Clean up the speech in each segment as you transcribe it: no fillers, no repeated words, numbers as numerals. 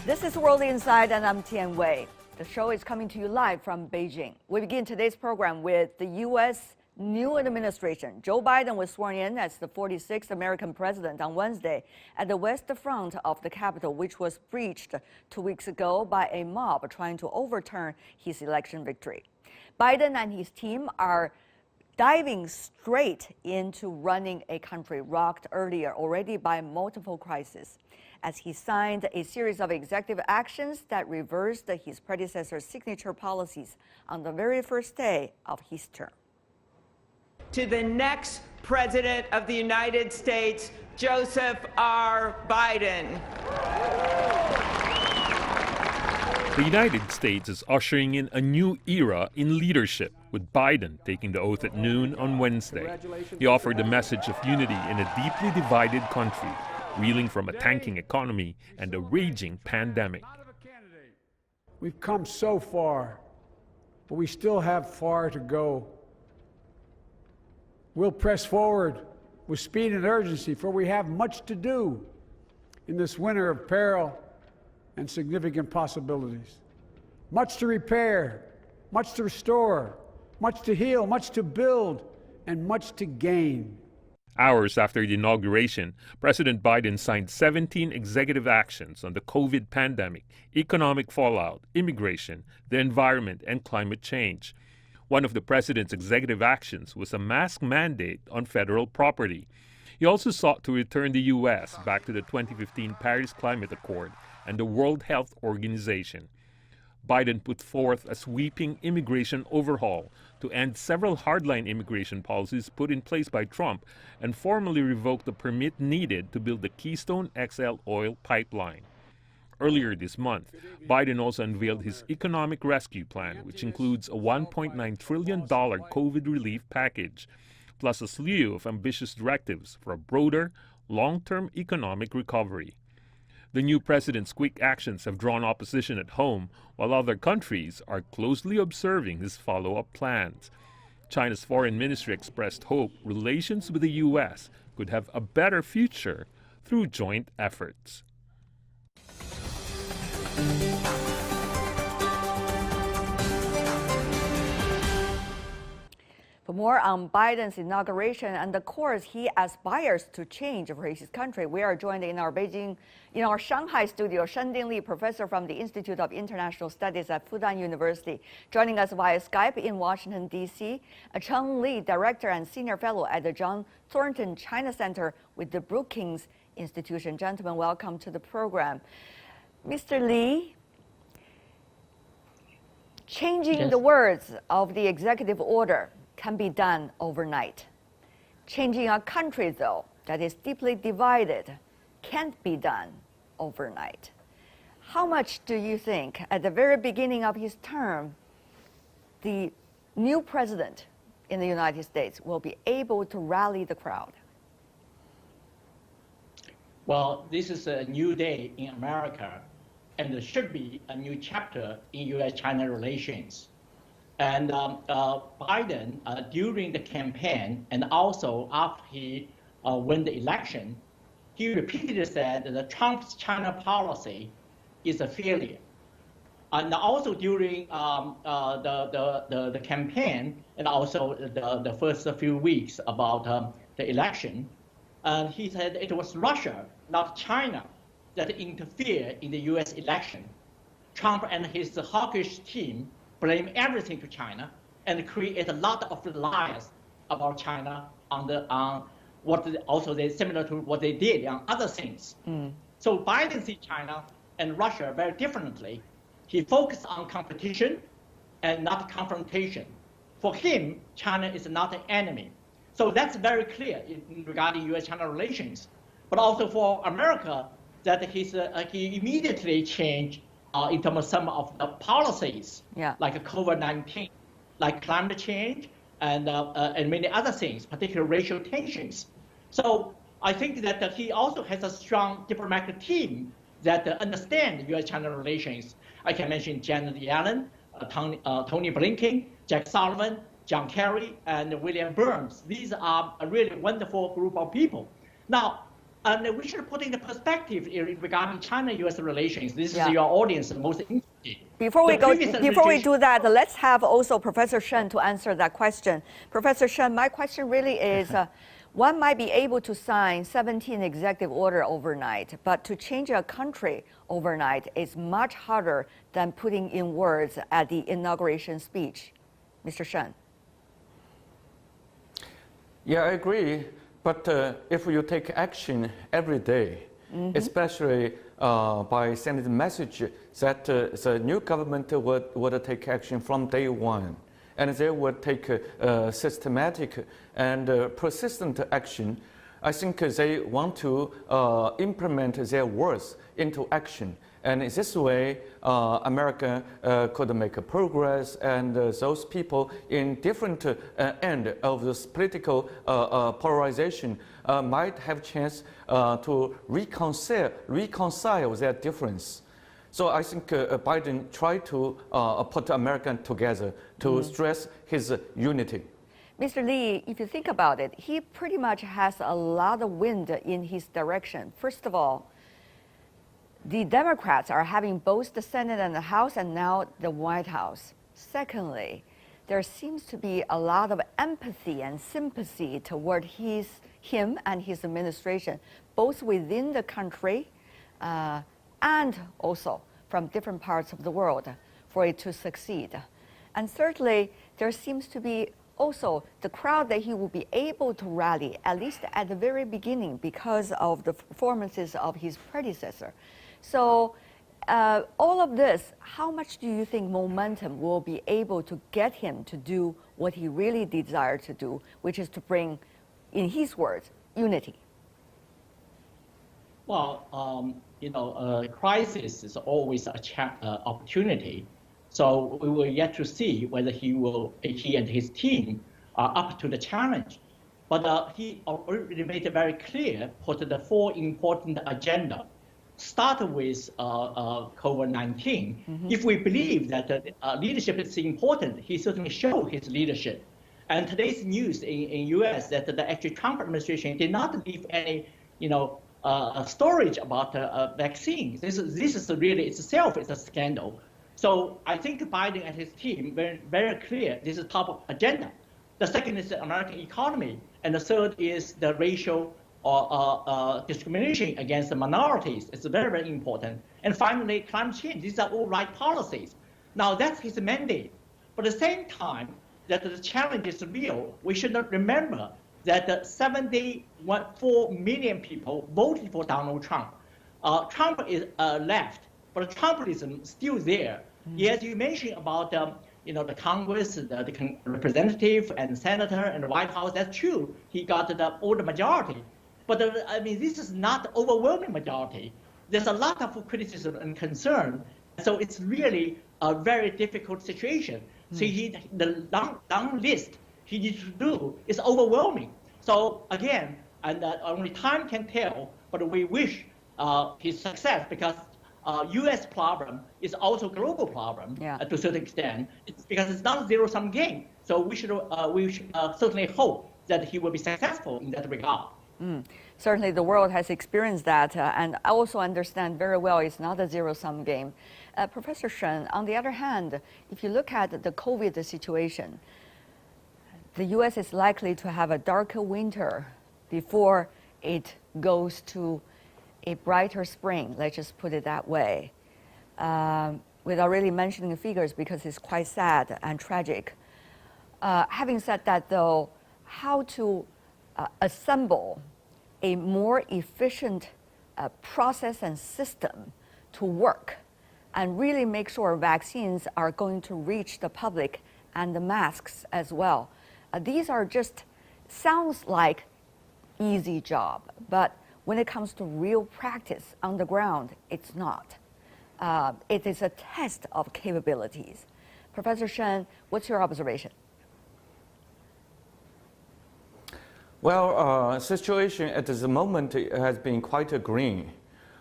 This is World Inside, and I'm Tian Wei. The show is coming to you live from Beijing. We begin today's program with the U.S. new administration. Joe Biden was sworn in as the 46th American president on Wednesday at the west front of the Capitol, which was breached 2 weeks ago by a mob trying to overturn his election victory. Biden and his team are diving straight into running a country rocked earlier already by multiple crises, as he signed a series of executive actions that reversed his predecessor's signature policies on the very first day of his term. To the next President of the United States, Joseph R. Biden. The United States is ushering in a new era in leadership, with Biden taking the oath at noon on Wednesday. He offered a message of unity in a deeply divided country, reeling from a tanking economy and a raging pandemic. We've come so far, but we still have far to go. We'll press forward with speed and urgency, for we have much to do in this winter of peril and significant possibilities. Much to repair, much to restore, much to heal, much to build, and much to gain. Hours after the inauguration, President Biden signed 17 executive actions on the COVID pandemic, economic fallout, immigration, the environment, and climate change. One of the president's executive actions was a mask mandate on federal property. He also sought to return the U.S. back to the 2015 Paris Climate Accord and the World Health Organization. Biden put forth a sweeping immigration overhaul to end several hardline immigration policies put in place by Trump and formally revoke the permit needed to build the Keystone XL oil pipeline. Earlier this month, Biden also unveiled his economic rescue plan, which includes a $1.9 trillion COVID relief package, plus a slew of ambitious directives for a broader, long-term economic recovery. The new president's quick actions have drawn opposition at home, while other countries are closely observing his follow-up plans. China's foreign ministry expressed hope relations with the U.S. could have a better future through joint efforts. For more on Biden's inauguration and the course he aspires to change for his country, we are joined in our Shanghai studio, Shending Li, professor from the Institute of International Studies at Fudan University, joining us via Skype in Washington, D.C., Cheng Li, director and senior fellow at the John Thornton China Center with the Brookings Institution. Gentlemen, welcome to the program. Mr. Li, changing the words of the executive order can be done overnight. Changing a country, though, that is deeply divided can't be done overnight. How much do you think, at the very beginning of his term, the new president in the United States will be able to rally the crowd? Well, this is a new day in America, and there should be a new chapter in U.S. China relations. And Biden, during the campaign and also after he won the election, he repeatedly said that Trump's China policy is a failure. And also during the campaign and also the first few weeks about the election, he said it was Russia, not China, that interfered in the U.S. election. Trump and his hawkish team blame everything to China and create a lot of lies about China on what also they similar to what they did on other things. So Biden sees China and Russia very differently. He focused on competition and not confrontation. For him, China is not an enemy. So that's very clear regarding U.S.-China relations. But also for America, that he immediately changed in terms of some of the policies, like COVID-19, like climate change, and many other things, particularly racial tensions. So I think that he also has a strong diplomatic team that understand U.S.-China relations. I can mention Janet Yellen, Tony Blinken, Jack Sullivan, John Kerry, and William Burns. These are a really wonderful group of people. Now, And we should put in the perspective regarding China-U.S. relations. This is Yeah. your audience most interested. Before we The do that, let's have also Professor Shen to answer that question. Professor Shen, my question really is, one might be able to sign 17 executive order overnight, but to change a country overnight is much harder than putting in words at the inauguration speech. Mr. Shen. Yeah, I agree. But if you take action every day, especially by sending the message that the new government would take action from day one, and they would take systematic and persistent action, I think they want to implement their words into action. And in this way, America could make a progress, and those people in different end of this political polarization might have chance to reconcile their difference. So I think Biden tried to put Americans together to stress his unity. Mr. Lee, if you think about it, he pretty much has a lot of wind in his direction. First of all, the Democrats are having both the Senate and the House, and now the White House. Secondly, there seems to be a lot of empathy and sympathy toward him and his administration, both within the country and also from different parts of the world for it to succeed. And thirdly, there seems to be also the crowd that he will be able to rally, at least at the very beginning, because of the performances of his predecessor. So all of this, how much do you think momentum will be able to get him to do what he really desired to do, which is to bring, in his words, unity? Well, crisis is always an opportunity. So we will yet to see whether he and his team are up to the challenge. But he already made it very clear, put the 4 important agenda. Start with COVID-19. If we believe that leadership is important, he certainly showed his leadership. And today's news in U.S. that the actually Trump administration did not leave any, storage about vaccines. This is really itself is a scandal. So I think Biden and his team very, very clear. This is top agenda. The second is the American economy, and the third is the racial discrimination against the minorities. It's very, very important. And finally, climate change. These are all right policies. Now that's his mandate. But at the same time, that the challenge is real. We should not remember that 74 million people voted for Donald Trump. Trump is left, but Trumpism is still there. Yes, you mentioned about the Congress, the representative and senator and the White House. That's true. He got all the majority. But this is not overwhelming majority. There's a lot of criticism and concern. So it's really a very difficult situation. So the long list he needs to do is overwhelming. So again, and only time can tell, but we wish his success, because U.S. problem is also global problem to a certain extent. It's because it's not a zero-sum game. So we should certainly hope that he will be successful in that regard. Certainly the world has experienced that, and I also understand very well it's not a zero-sum game. Professor Shen, on the other hand, if you look at the COVID situation, the U.S. is likely to have a darker winter before it goes to a brighter spring, let's just put it that way, without really mentioning the figures because it's quite sad and tragic. Having said that, though, how to assemble a more efficient process and system to work and really make sure vaccines are going to reach the public and the masks as well. These are just, sounds like easy job, but when it comes to real practice on the ground, it's not. It is a test of capabilities. Professor Shen, what's your observation? Well, situation at the moment has been quite green.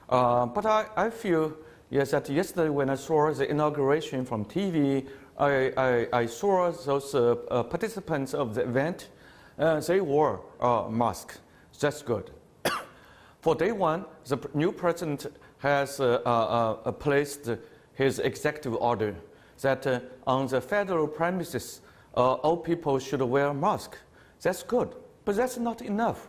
But I feel, yes, that yesterday when I saw the inauguration from TV, I saw those participants of the event, they wore masks. That's good. For day one, the new president has placed his executive order that on the federal premises, all people should wear a mask. That's good, but that's not enough.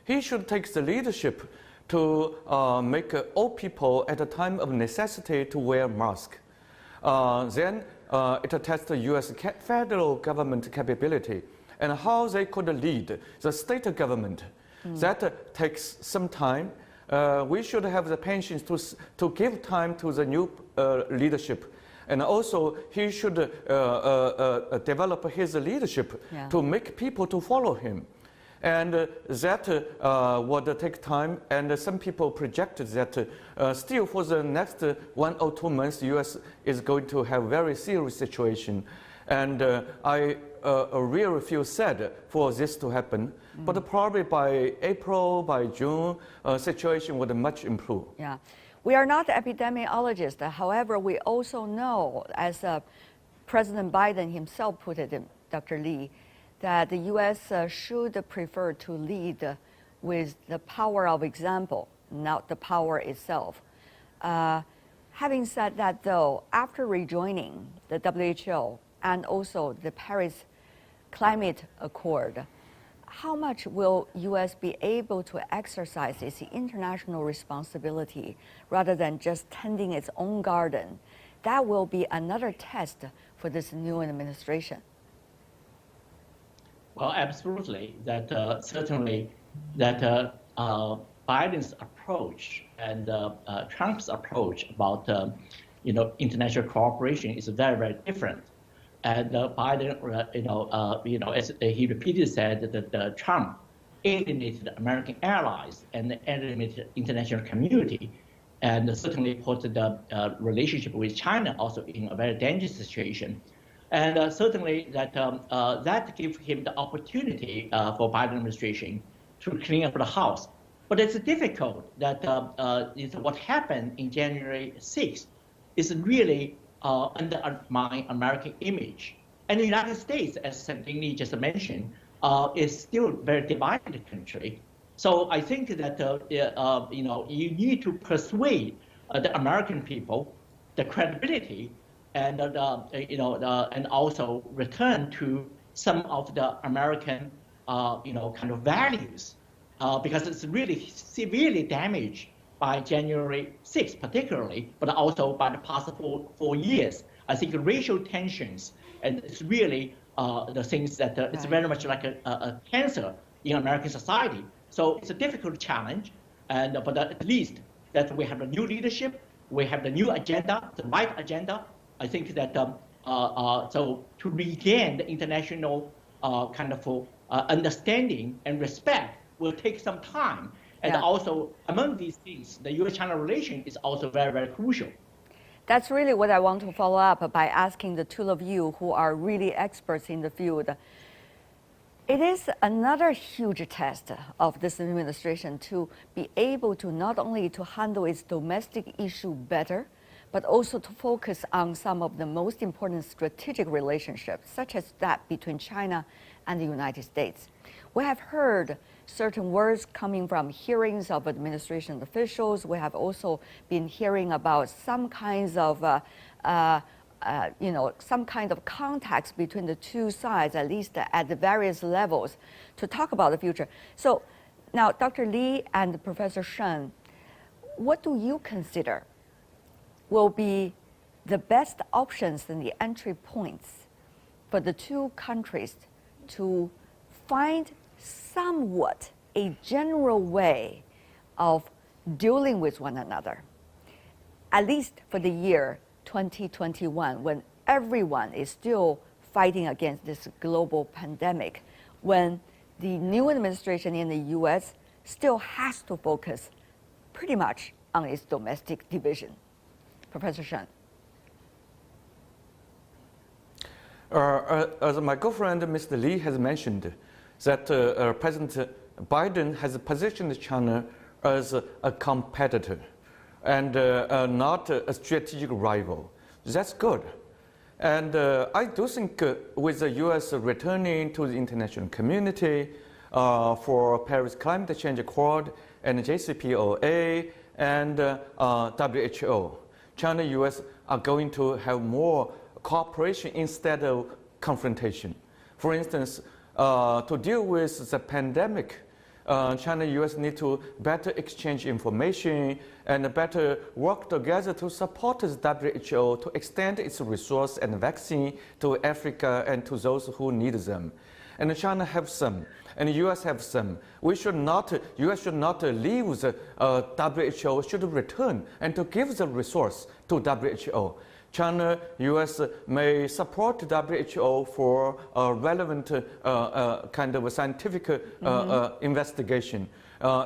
He should take the leadership to make all people at a time of necessity to wear mask. Then it tests the U.S. federal government capability and how they could lead the state government. That takes some time. We should have the patience to give time to the new leadership. And also, he should develop his leadership to make people to follow him. And that would take time, and some people projected that still for the next 1 or 2 months, the U.S. is going to have a very serious situation. And I really feel sad for this to happen. But probably by April, by June, situation would much improve. Yeah. We are not epidemiologists. However, we also know, as President Biden himself put it, Dr. Li, that the U.S. Should prefer to lead with the power of example, not the power itself. Having said that, though, after rejoining the WHO and also the Paris Climate Accord, how much will U.S. be able to exercise its international responsibility rather than just tending its own garden? That will be another test for this new administration. Well, absolutely. That certainly that Biden's approach and Trump's approach about international cooperation is very, very different. And Biden, as he repeatedly said, that Trump alienated American allies and alienated international community, and certainly put the relationship with China also in a very dangerous situation. And certainly that gives him the opportunity for Biden administration to clean up the house. But it's difficult that what happened in January 6th is really undermine American image. And the United States, as Senator Lee just mentioned, is still a very divided country. So I think that you need to persuade the American people, the credibility, and and also return to some of the American kind of values, because it's really severely damaged by January 6th particularly, but also by the past 4 years. I think racial tensions, and it's really the things that it's very much like a cancer in American society. So it's a difficult challenge, and but at least that we have a new leadership, we have the new agenda, the right agenda. I think that so to regain the international kind of understanding and respect will take some time. And also, among these things, the U.S.-China relation is also very, very crucial. That's really what I want to follow up by asking the two of you who are really experts in the field. It is another huge test of this administration to be able to not only to handle its domestic issue better, but also to focus on some of the most important strategic relationships, such as that between China and the United States. We have heard certain words coming from hearings of administration officials. We have also been hearing about some kinds of, some kind of contacts between the two sides, at least at the various levels, to talk about the future. So now, Dr. Li and Professor Shen, what do you consider will be the best options and the entry points for the two countries to find somewhat a general way of dealing with one another, at least for the year 2021, when everyone is still fighting against this global pandemic, when the new administration in the U.S. still has to focus pretty much on its domestic division. Professor Shen. As my girlfriend, Mr. Li, has mentioned, that President Biden has positioned China as a competitor and not a strategic rival. That's good. And I do think with the U.S. returning to the international community for Paris Climate Change Accord and JCPOA and WHO. China and U.S. are going to have more cooperation instead of confrontation. For instance, to deal with the pandemic, China and U.S. need to better exchange information and better work together to support the WHO to extend its resource and vaccine to Africa and to those who need them. And China have some, and the U.S. have some. U.S. should not leave the WHO, should return and to give the resource to WHO. China, U.S. may support WHO for relevant kind of a scientific investigation.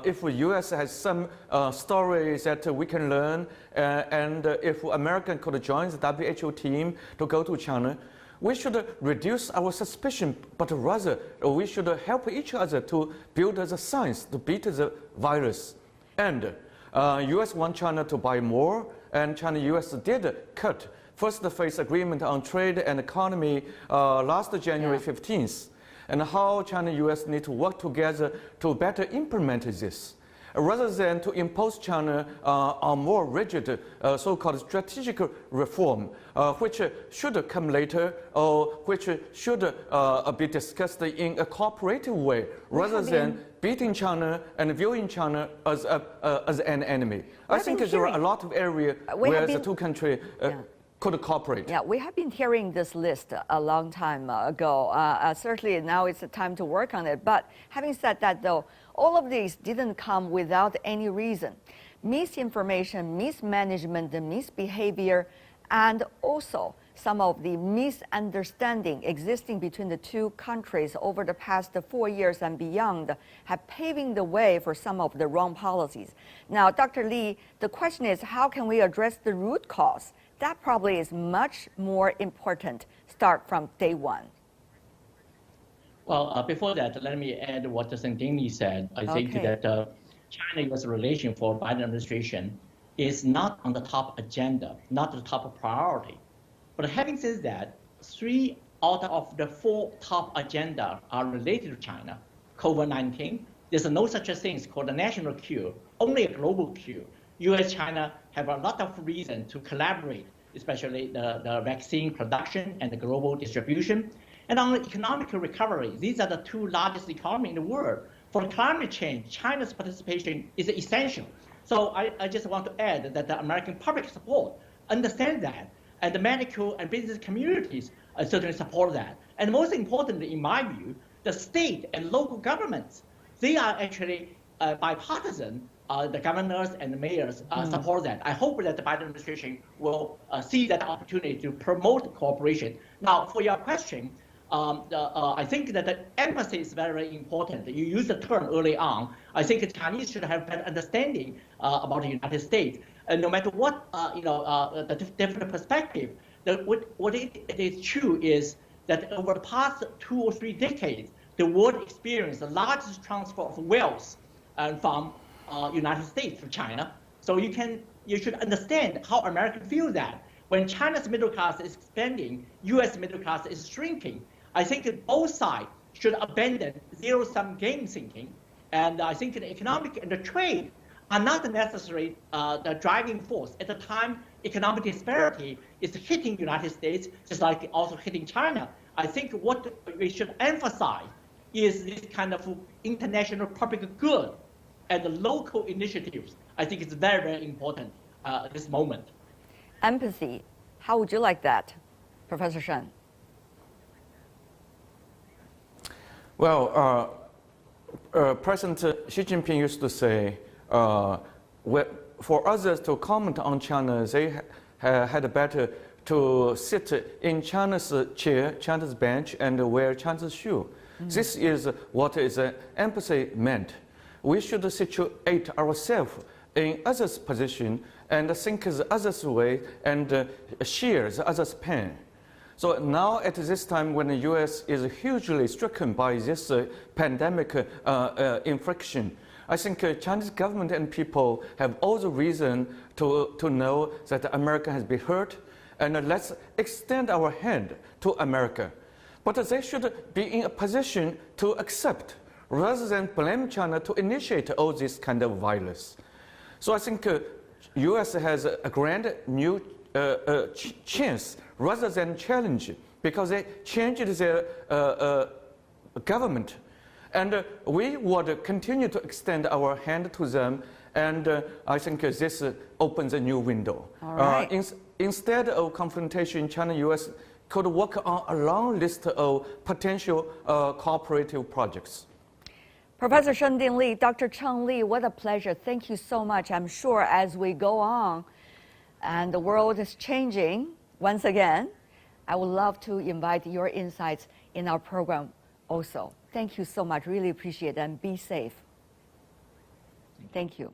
If the U.S. has some stories that we can learn, and if America could join the WHO team to go to China, we should reduce our suspicion, but rather we should help each other to build the science to beat the virus. And U.S. want China to buy more, and China-U.S. did cut first phase agreement on trade and economy last January 15th, and how China and U.S. need to work together to better implement this. Rather than to impose China on more rigid so-called strategic reform, which should come later or which should be discussed in a cooperative way, rather than beating China and viewing China as an enemy. I think there are a lot of areas where the two countries could cooperate. Yeah, we have been hearing this list a long time ago. Certainly now it's the time to work on it. But having said that, though, all of these didn't come without any reason. Misinformation, mismanagement, the misbehavior, and also some of the misunderstanding existing between the two countries over the past 4 years and beyond have paved the way for some of the wrong policies. Now, Dr. Li, the question is, how can we address the root cause? That probably is much more important. Start from day one. Well, before that, let me add what Sandini said. I think that China-U.S. relation for Biden administration is not on the top agenda, not the top priority. But having said that, 3 out of the 4 top agenda are related to China. COVID-19, there's no such a thing called a national cure, only a global cure. U.S. China have a lot of reason to collaborate, especially the vaccine production and the global distribution. And on the economic recovery, these are the 2 largest economies in the world. For climate change, China's participation is essential. So I just want to add that the American public support understand that, and the medical and business communities certainly support that. And most importantly, in my view, the state and local governments, they are actually bipartisan. The governors and the mayors support that. I hope that the Biden administration will see that opportunity to promote cooperation. Now, for your question, I think that the empathy is very, very important. You used the term early on. I think the Chinese should have better understanding about the United States. And no matter what, the different perspective, what it is true is that over the past 2 or 3 decades, the world experienced the largest transfer of wealth from United States to China. So you should understand how Americans feel that. When China's middle class is expanding, U.S. middle class is shrinking. I think that both sides should abandon zero-sum game thinking. And I think the economic and the trade are not necessarily the driving force. At the time, economic disparity is hitting the United States, just like also hitting China. I think what we should emphasize is this kind of international public good and the local initiatives. I think it's very, very important at this moment. Empathy, how would you like that, Professor Shen? Well, President Xi Jinping used to say, for others to comment on China, they had better to sit in China's chair, China's bench, and wear China's shoe. This is what empathy meant. We should situate ourselves in others' position and think the others' way and share the others' pain. So now at this time when the U.S. is hugely stricken by this pandemic infliction, I think Chinese government and people have all the reason to know that America has been hurt, and let's extend our hand to America. But they should be in a position to accept rather than blame China to initiate all this kind of violence. So I think U.S. has a grand new chance rather than challenge, because they changed their government. And we would continue to extend our hand to them, and I think this opens a new window. All right. Instead of confrontation, China-U.S. could work on a long list of potential cooperative projects. Professor Shengding Li, Dr. Cheng Li, what a pleasure. Thank you so much. I'm sure as we go on and the world is changing once again, I would love to invite your insights in our program also. Thank you so much. Really appreciate it, and be safe. Thank you.